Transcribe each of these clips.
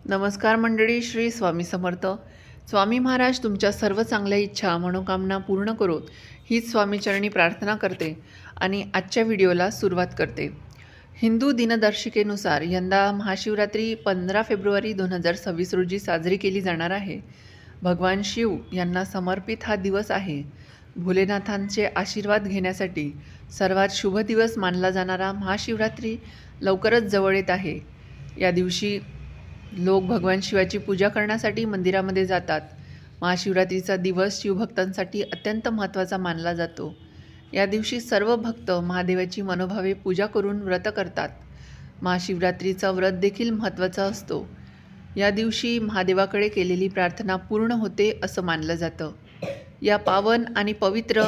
नमस्कार मंडळी, श्री स्वामी समर्थ. स्वामी महाराज तुमच्या सर्व चांगल्या इच्छा मनोकामना पूर्ण करोत हीच स्वामीचरणी प्रार्थना करते आणि आजच्या व्हिडिओला सुरुवात करते. हिंदू दिनदर्शिकेनुसार यंदा महाशिवरात्री 15 फेब्रुवारी 2026 रोजी साजरी केली जाणार आहे. भगवान शिव यांना समर्पित हा दिवस आहे. भोलेनाथांचे आशीर्वाद घेण्यासाठी सर्वात शुभ दिवस मानला जाणारा महाशिवरात्री लवकरच जवळ येत आहे. या दिवशी लोक भगवान शिवाची पूजा करण्यासाठी मंदिरामध्ये जातात. महाशिवरात्रीचा दिवस शिवभक्तांसाठी अत्यंत महत्त्वाचा मानला जातो. या दिवशी सर्व भक्त महादेवाची मनोभावे पूजा करून व्रत करतात. महाशिवरात्रीचा व्रत देखील महत्त्वाचा असतो. या दिवशी महादेवाकडे केलेली प्रार्थना पूर्ण होते असं मानलं जातं. या पावन आणि पवित्र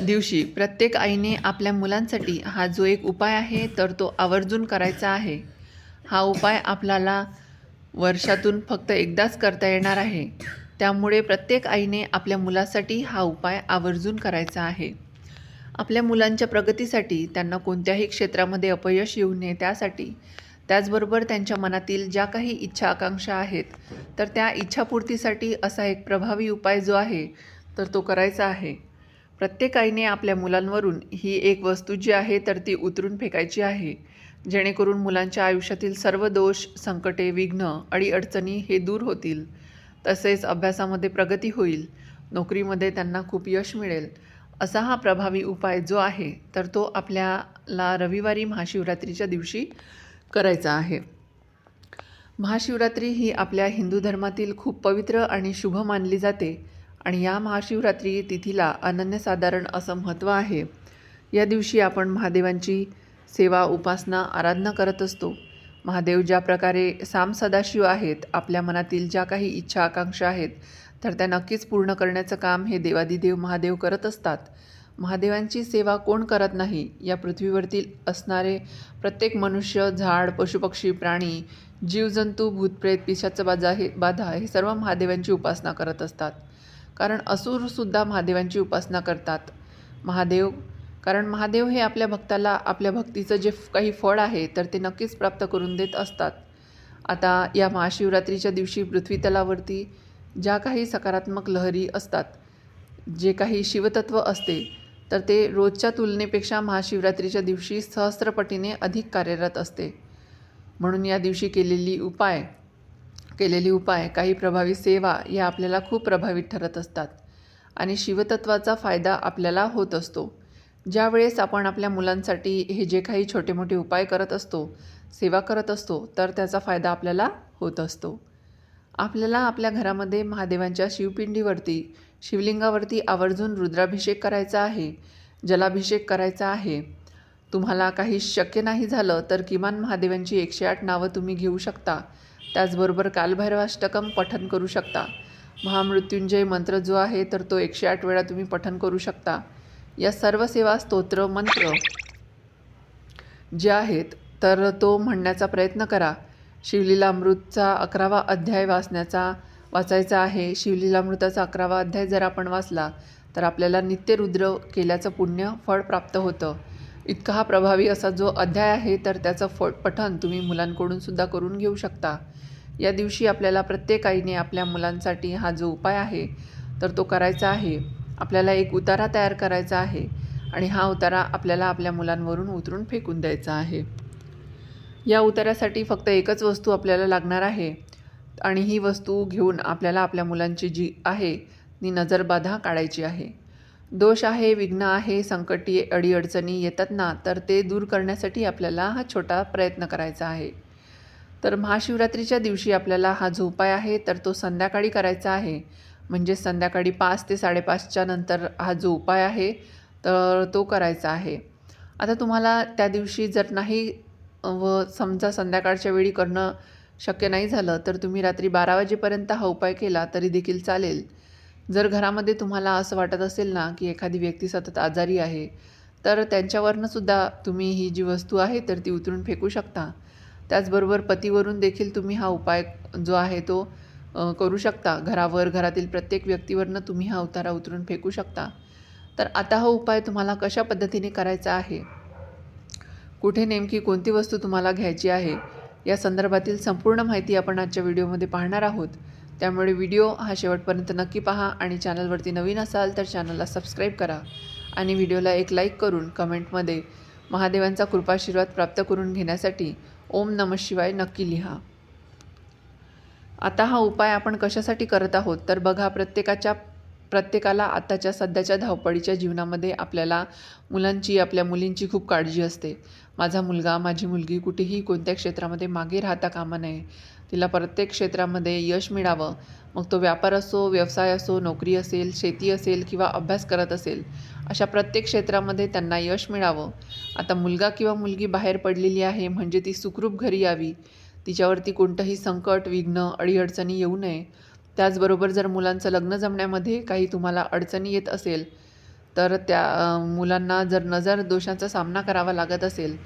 दिवशी प्रत्येक आईने आपल्या मुलांसाठी हा जो एक उपाय आहे तर तो आवर्जून करायचा आहे. हा उपाय आपल्याला वर्षातून फक्त एकदाच करता येणार आहे. त्यामुळे प्रत्येक आईने आपल्या मुलासाठी हा उपाय आवर्जून करायचा आहे. आपल्या मुलांच्या प्रगतीसाठी, त्यांना कोणत्याही क्षेत्रामध्ये अपयश येऊ नये त्यासाठी, त्याचबरोबर त्यांच्या मनातील ज्या काही इच्छा आकांक्षा आहेत तर त्या इच्छापूर्तीसाठी असा एक प्रभावी उपाय जो आहे तर तो करायचा आहे. प्रत्येक आईने आपल्या मुलांवरून ही एक वस्तू जी आहे तर ती उतरून फेकायची आहे, जेणेकरून मुलांच्या आयुष्यातील सर्व दोष, संकटे, विघ्न, अडीअडचणी हे दूर होतील. तसेच अभ्यासामध्ये प्रगती होईल, नोकरीमध्ये त्यांना खूप यश मिळेल. असा हा प्रभावी उपाय जो आहे तर तो आपल्याला रविवारी महाशिवरात्रीच्या दिवशी करायचा आहे. महाशिवरात्री ही आपल्या हिंदू धर्मातील खूप पवित्र आणि शुभ मानली जाते आणि या महाशिवरात्री तिथीला अनन्यसाधारण असं महत्त्व आहे. या दिवशी आपण महादेवांची सेवा, उपासना, आराधना करत असतो. महादेव ज्या प्रकारे साम सदाशिव आहेत, आपल्या मनातील ज्या काही इच्छा आकांक्षा आहेत तर त्या नक्कीच पूर्ण करण्याचं काम हे देवादिदेव महादेव करत असतात. महादेवांची सेवा कोण करत नाही? या पृथ्वीवरती असणारे प्रत्येक मनुष्य, झाड, पशुपक्षी, प्राणी, जीवजंतू, भूतप्रेत, पिशाचं बाधा हे सर्व महादेवांची उपासना करत असतात. कारण असुरसुद्धा महादेवांची उपासना करतात. कारण महादेव हे आपल्या भक्ताला आपल्या भक्तीचं जे काही फळ आहे तर ते नक्कीच प्राप्त करून देत असतात. आता या महाशिवरात्रीच्या दिवशी पृथ्वीतलावरती ज्या काही सकारात्मक लहरी असतात, जे काही शिवतत्व असते तर ते रोजच्या तुलनेपेक्षा महाशिवरात्रीच्या दिवशी सहस्त्रपटीने अधिक कार्यरत असते. म्हणून या दिवशी केलेली उपाय, काही प्रभावी सेवा या आपल्याला खूप प्रभावित ठरत असतात आणि शिवतत्वाचा फायदा आपल्याला होत असतो. ज्या वेळेस आपण आपल्या मुलांसाठी हे जे काही छोटे मोठे उपाय करत असतो, सेवा करत असतो तर त्याचा फायदा आपल्याला होत असतो. आपल्याला आपल्या घरामध्ये महादेवांच्या शिवपिंडीवरती, शिवलिंगावरती आवर्जून रुद्राभिषेक करायचा आहे, जलाभिषेक करायचा आहे. तुम्हाला काही शक्य नाही झालं तर किमान महादेवांची 108 नावं तुम्ही घेऊ शकता. त्याचबरोबर कालभैरवाष्टकम पठण करू शकता. महामृत्युंजय मंत्र जो आहे तर तो 108 वेळा तुम्ही पठण करू शकता. या सर्व सेवा, स्तोत्र, मंत्र जे आहेत तर तो म्हणण्याचा प्रयत्न करा. शिवलीलामृतचा 11वा अध्याय वाचायचा आहे. शिवलीलामृताचा 11वा अध्याय जर आपण वाचला तर आपल्याला नित्यरुद्र केल्याचं पुण्य फळ प्राप्त होतं. इतका हा प्रभावी असा जो अध्याय आहे तर त्याचं पठण तुम्ही मुलांकडून सुद्धा करून घेऊ शकता. या दिवशी आपल्याला प्रत्येक आईने आपल्या मुलांसाठी हा जो उपाय आहे तर तो करायचा आहे. आपल्याला एक उतारा तयार करायचा आहे आणि हा उतारा आपल्याला आपल्या मुलांवरून उतरून फेकून द्यायचा आहे. या उतार्यासाठी फक्त एकच वस्तू आपल्याला लागणार आहे आणि ही वस्तू घेऊन आपल्याला आपल्या मुलांची जी आहे ती नजरबाधा काढायची आहे. दोष आहे, विघ्न आहे, संकटी, अडीअडचणी येतात ना तर ते दूर करण्यासाठी आपल्याला हा छोटा प्रयत्न करायचा आहे. तर महाशिवरात्रीच्या दिवशी आपल्याला हा जो उपाय आहे तर तो संध्याकाळी करायचा आहे. म्हणजे संध्याकाळी 5 ते 5:30च्या नंतर हा जो उपाय आहे तर तो करायचा आहे. आता तुम्हाला त्या दिवशी जर नाही समजा संध्याकाळच्या वेळी करणं शक्य नाही झालं तर तुम्ही रात्री 12 वाजेपर्यंत हा उपाय केला तरी देखील चालेल. जर घरामध्ये तुम्हाला असं वाटत असेल ना की एखादी व्यक्ती सतत आजारी आहे तर त्यांच्यावरनं सुद्धा तुम्ही ही जी वस्तू आहे तर ती उतरून फेकू शकता. त्याचबरोबर पतीवरून देखील तुम्ही हा उपाय जो आहे तो करू शकता. घरातील प्रत्येक व्यक्तीवरनं तुम्ही हा उतारा उतरून फेकू शकता. तर आता हा उपाय तुम्हाला कशा पद्धतीने करायचा आहे, कुठे नेमकी कोणती वस्तू तुम्हाला घ्यायची आहे या संदर्भातील संपूर्ण माहिती आपण आजच्या व्हिडिओमध्ये पाहणार आहोत. त्यामुळे व्हिडिओ हा शेवटपर्यंत नक्की पहा आणि चॅनलवरती नवीन असाल तर चॅनलला सबस्क्राईब करा आणि व्हिडिओला एक लाईक करून कमेंटमध्ये महादेवांचा कृपाशीर्वाद प्राप्त करून घेण्यासाठी ओम नमः शिवाय नक्की लिहा. आता हा उपाय आपण कशासाठी करत आहोत तर बघा, प्रत्येकाला आताच्या सध्याच्या धावपळीच्या जीवनामध्ये आपल्याला मुलांची, आपल्या मुलींची खूप काळजी असते. माझा मुलगा, माझी मुलगी कुठेही कोणत्या क्षेत्रामध्ये मागे राहता कामा नये. तिला प्रत्येक क्षेत्रामध्ये यश मिळावं. मग तो व्यापार असो, व्यवसाय असो, नोकरी असेल, शेती असेल किंवा अभ्यास करत असेल, अशा प्रत्येक क्षेत्रामध्ये त्यांना यश मिळावं. आता मुलगा किंवा मुलगी बाहेर पडलेली आहे म्हणजे ती सुखरूप घरी यावी. तिच्यावरती कोणतंही संकट, विघ्न, अडीअडचणी येऊ नये. त्याचबरोबर जर मुलांचं लग्न जमण्यामध्ये काही तुम्हाला अडचणी येत असेल तर त्या मुलांना जर नजर दोषांचा सामना करावा लागत असेल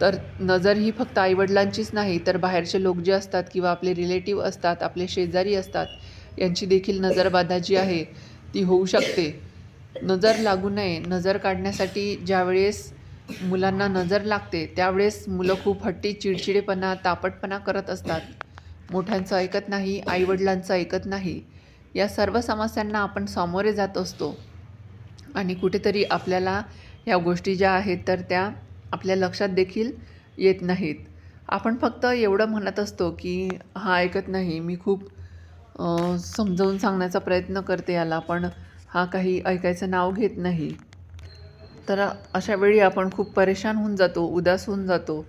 तर नजर ही फक्त आईवडिलांचीच नाही तर बाहेरचे लोक जे असतात किंवा आपले रिलेटिव्ह असतात, आपले शेजारी असतात, यांची देखील नजरबाधा जी आहे ती होऊ शकते. नजर लागू नये, नजर काढण्यासाठी ज्यावेळेस मुलांना नजर लागते त्यावेळेस मुलं खूप हट्टी, चिडचिडेपणा, तापटपणा करत असतात. मोठ्यांचं ऐकत नाही, आईवडिलांचं ऐकत नाही. या सर्व समस्यांना आपण सामोरे जात असतो आणि कुठेतरी आपल्याला ह्या गोष्टी ज्या आहेत तर त्या आपल्या लक्षात देखील येत नाहीत. आपण फक्त एवढं म्हणत असतो की हा ऐकत नाही, मी खूप समजावून सांगण्याचा प्रयत्न करते याला, पण हा काही ऐकायचं नाव घेत नाही. तर अशा वेळी आपण खूप परेशान होऊन जातो, उदास होऊन जातो.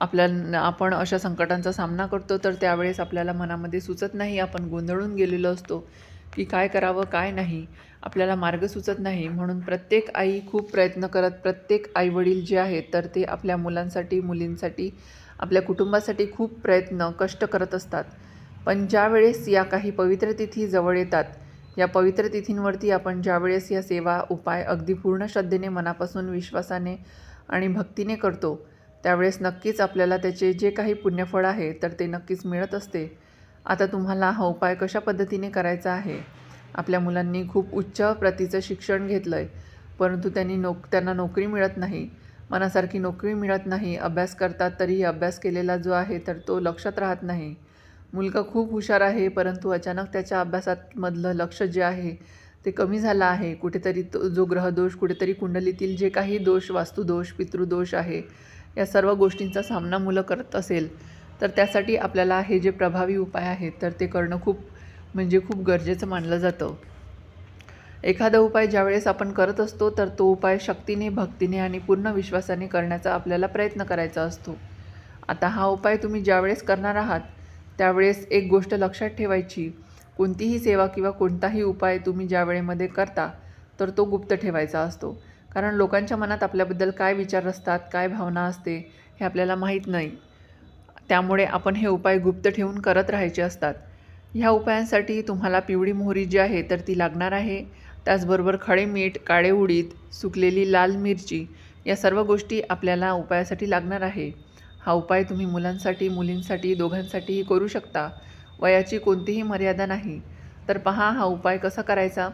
आपण अशा संकटांचा सामना करतो तर त्यावेळेस आपल्याला मनामध्ये सुचत नाही, आपण गोंधळून गेलेलो असतो की काय करावं काय नाही, आपल्याला मार्ग सुचत नाही. म्हणून प्रत्येक आई खूप प्रयत्न करत, प्रत्येक आईवडील जे आहेत तर ते आपल्या मुलांसाठी, मुलींसाठी, आपल्या कुटुंबासाठी खूप प्रयत्न, कष्ट करत असतात. पण ज्यावेळेस या काही पवित्र तिथी जवळ येतात, या पवित्र तिथींवरती आपण ज्यावेळेस या सेवा, उपाय अगदी पूर्ण श्रद्धेने, मनापासून, विश्वासाने आणि भक्तीने करतो त्यावेळेस नक्कीच आपल्याला त्याचे जे काही पुण्यफळ आहे तर ते नक्कीच मिळत असते. आता तुम्हाला हा उपाय कशा पद्धतीने करायचा आहे. आपल्या मुलांनी खूप उच्च प्रतीचं शिक्षण घेतलं आहे परंतु त्यांना नोकरी मिळत नाही, मनासारखी नोकरी मिळत नाही. अभ्यास करतात तरीही अभ्यास केलेला जो आहे तर तो लक्षात राहत नाही. मुलगा खूप हुशार आहे परंतु अचानक त्याच्या अभ्यासामधलं लक्ष जे आहे ते कमी झालं आहे. कुठेतरी जो ग्रहदोष, कुठेतरी कुंडलीतील जे काही दोष, वास्तुदोष, पितृदोष आहे, या सर्व गोष्टींचा सामना मुलं करत असेल तर त्यासाठी आपल्याला हे जे प्रभावी उपाय आहेत तर ते करणं खूप गरजेचं मानलं जातं. एखादा उपाय ज्यावेळेस आपण करत असतो तर तो उपाय शक्तीने, भक्तीने आणि पूर्ण विश्वासाने करण्याचा आपल्याला प्रयत्न करायचा असतो. आता हा उपाय तुम्ही ज्यावेळेस करणार आहात त्यावेळेस एक गोष्ट लक्षात ठेवायची, कोणतीही सेवा किंवा कोणताही उपाय तुम्ही ज्या वेळेमध्ये करता तर तो गुप्त ठेवायचा असतो. कारण लोकांच्या मनात आपल्याबद्दल काय विचार असतात, काय भावना असते हे आपल्याला माहीत नाही. त्यामुळे आपण हे उपाय गुप्त ठेवून करत राहायचे असतात. ह्या उपायांसाठी तुम्हाला पिवळी मोहरी जी आहे तर ती लागणार आहे. त्याचबरोबर खडे मीठ, काळे उडीद, सुकलेली लाल मिरची, या सर्व गोष्टी आपल्याला उपायासाठी लागणार आहे. हा उपाय तुम्ही मुलांसाठी, मुलींसाठी, दोघांसाठीही करू शकता. वयाची कोणतीही मर्यादा नाही. तर पहा हा उपाय कसा करायचा.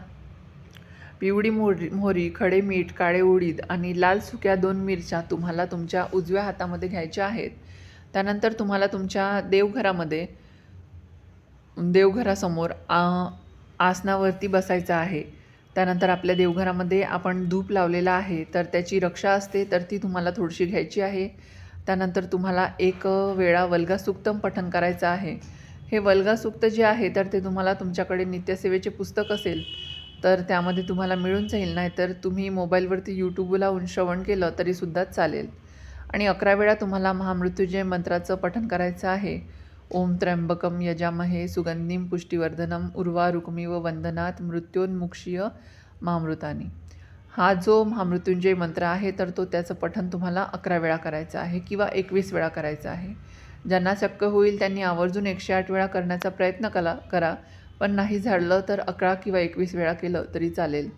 पिवळी मोहरी, खडे मीठ, काळे उडीद आणि लाल सुक्या 2 मिरच्या तुम्हाला तुमच्या उजव्या हातामध्ये घ्यायच्या आहेत. त्यानंतर तुम्हाला तुमच्या देवघरासमोर आसनावरती बसायचं आहे. त्यानंतर आपल्या देवघरामध्ये आपण धूप लावलेला आहे तर त्याची रक्षा असते तर ती तुम्हाला थोडीशी घ्यायची आहे. त्यानंतर तुम्हाला एक वेळा वल्गासुक्तम पठण करायचं आहे. हे वल्गासुक्त जे आहे तर ते तुम्हाला तुमच्याकडे नित्यसेवेचे पुस्तक असेल तर त्यामध्ये तुम्हाला मिळून जाईल, नाही तर तुम्ही मोबाईलवरती यूट्यूब लावून श्रवण केलं तरीसुद्धा चालेल. आणि 11 वेळा तुम्हाला महामृत्युंजय मंत्राचं पठण करायचं आहे. ओम त्र्यंबकम यजामहे सुगंधिम पुष्टिवर्धनम उर्वारुकमिव वंदनात मृत्योन्मुक्षीय महामृतानी. हा जो महामृत्युंजय मंत्र आहे तर त्याचं पठण तुम्हाला 11 वेळा करायचं आहे किंवा 21 वेळा करायचं आहे. ज्यांना शक्य होईल त्यांनी आवर्जून 108 वेळा करण्याचा प्रयत्न करा, पण नाही झालं तर 11 किंवा 21 वेळा केलं तरी चालेल.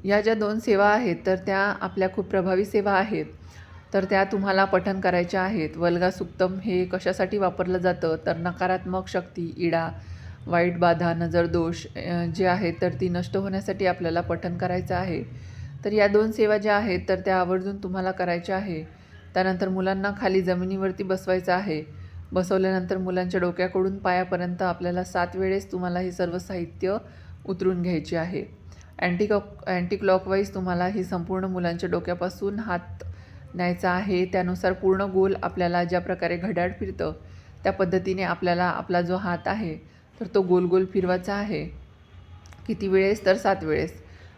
या ज्या 2 सेवा आहेत तर त्या आपल्या खूप प्रभावी सेवा आहेत तर त्या तुम्हाला पठण करायच्या आहेत. वल्गासुक्तम हे कशासाठी वापरलं जातं तर नकारात्मक शक्ती, इडा, वाईट बाधा, नजर दोष जे आहेत तर ती नष्ट होण्यासाठी आपल्याला पठण करायचं आहे. तर या 2 सेवा ज्या आहेत तर त्या आवर्जून तुम्हाला करायच्या आहे. त्यानंतर मुलांना खाली जमिनीवरती बसवायचं आहे. बसवल्यानंतर मुलांच्या डोक्याकडून पायापर्यंत आपल्याला 7 वेळेस तुम्हाला हे सर्व साहित्य उतरून घ्यायचे आहे. अँटी क्लॉकवाईज तुम्हाला ही संपूर्ण मुलांच्या डोक्यापासून हात न्यायचा आहे. त्यानुसार पूर्ण गोल आपल्याला ज्या प्रकारे घड्याळ फिरतं त्या पद्धतीने आपल्याला आपला जो हात आहे तर तो गोल गोल फिरवायचा आहे. किती वेळेस तर 7 वेळेस.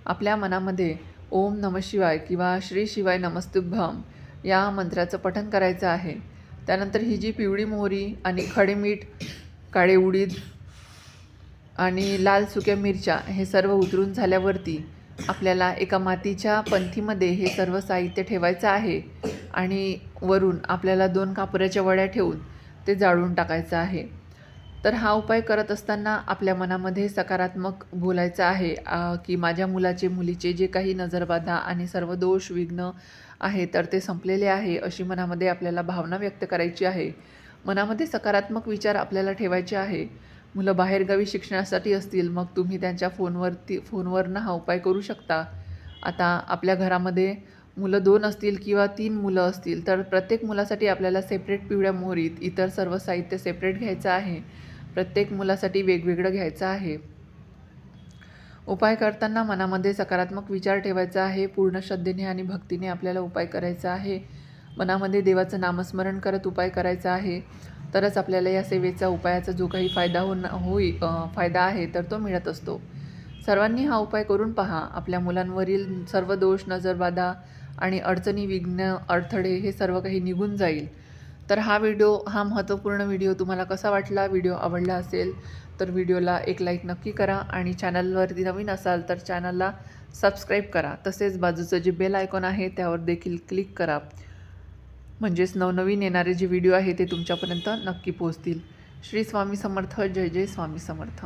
आपल्या मनामध्ये ओम नमः शिवाय किंवा श्री शिवाय नमस्तुभ्यम या मंत्राचं पठण करायचं आहे. त्यानंतर ही जी पिवळी मोहरी आणि खडे मीठ, काळे उडीद आणि लाल सुक्या मिरच्या हे सर्व उतरून झाल्यावरती आपल्याला एका मातीच्या पंथीमध्ये हे सर्व साहित्य ठेवायचं आहे आणि वरून आपल्याला 2 कापुराच्या वड्या ठेवून ते जाळून टाकायचं आहे. तर हा उपाय करत असताना आपल्या मनामध्ये सकारात्मक बोलायचं आहे की माझ्या मुलाचे मुलीचे जे काही नजरबाधा आणि सर्व दोष विघ्न आहे तर ते संपलेले आहे, अशी मनामध्ये आपल्याला भावना व्यक्त करायची आहे. मनामध्ये सकारात्मक विचार आपल्याला ठेवायचे आहे. मुलं बाहेरगावी शिक्षणासाठी असतील मग तुम्ही त्यांच्या फोनवरनं हा उपाय करू शकता. आता आपल्या घरामध्ये मुलं 2 असतील किंवा 3 मुलं असतील तर प्रत्येक मुलासाठी आपल्याला सेपरेट पिवळ्या मोहरीत इतर सर्व साहित्य सेपरेट घ्यायचं आहे. प्रत्येक मुलासाठी वेगवेगळं घ्यायचं आहे. उपाय करताना मनामध्ये सकारात्मक विचार ठेवायचा आहे. पूर्ण श्रद्धेने आणि भक्तीने आपल्याला उपाय करायचा आहे. मनामध्ये देवाचं नामस्मरण करत उपाय करायचा आहे. तरच आपल्याला या सेवेचा उपायाचा जो काही फायदा आहे तर तो मिळत असतो. सर्वांनी हा उपाय करून पहा. आपल्या मुलांवरील सर्व दोष, नजरबाधा आणि अडचणी, विघ्न, अडथळे हे सर्व काही निघून जाईल. तर हा महत्त्वपूर्ण व्हिडिओ तुम्हाला कसा वाटला? व्हिडिओ आवडला असेल तर व्हिडिओला एक लाईक नक्की करा आणि चॅनलवरती नवीन असाल तर चॅनलला सबस्क्राईब करा. तसेच बाजूचं जे बेल आयकॉन आहे त्यावर देखील क्लिक करा. म्हणजेच नवनवीन येणारे जे व्हिडिओ आहे ते तुमच्यापर्यंत नक्की पोहोचतील. श्री स्वामी समर्थ. जय जय स्वामी समर्थ.